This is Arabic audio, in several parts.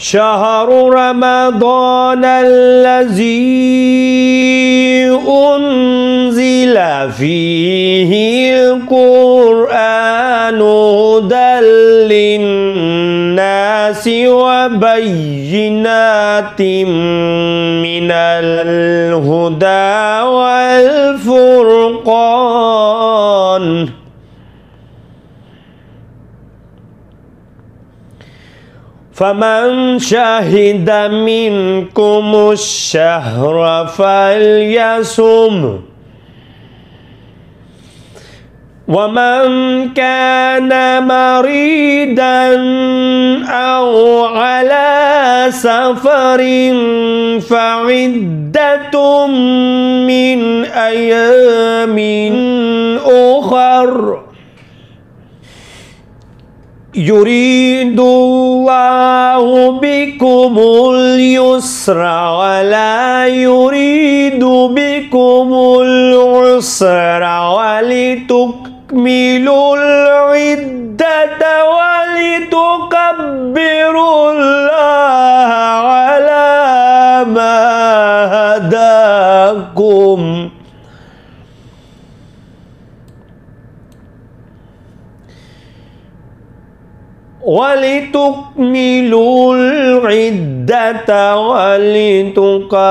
شهر رمضان الذي أنزل فيه القرآن هدى للناس وبينات من الهدى والفرقان فمن شهد منكم الشهر فليصم ومن كان مريضا أو على سفر فعدة من أيام أخر يريد الله بكم اليسر ولا يريد بكم العسر ولتكملوا العدة ولتكبروا الله على ما هداكم ولتكملوا العدة ولتكبروا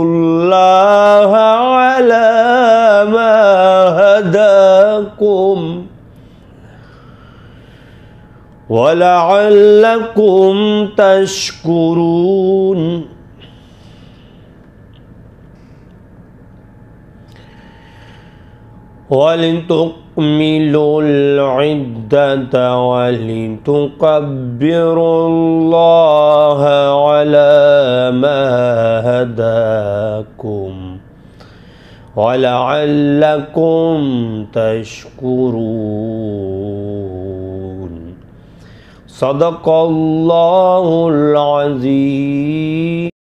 الله على ما هداكم ولعلكم تشكرون ولتكملوا العدة ولتكبروا الله على ما هداكم ولعلكم تشكرون صدق الله العظيم.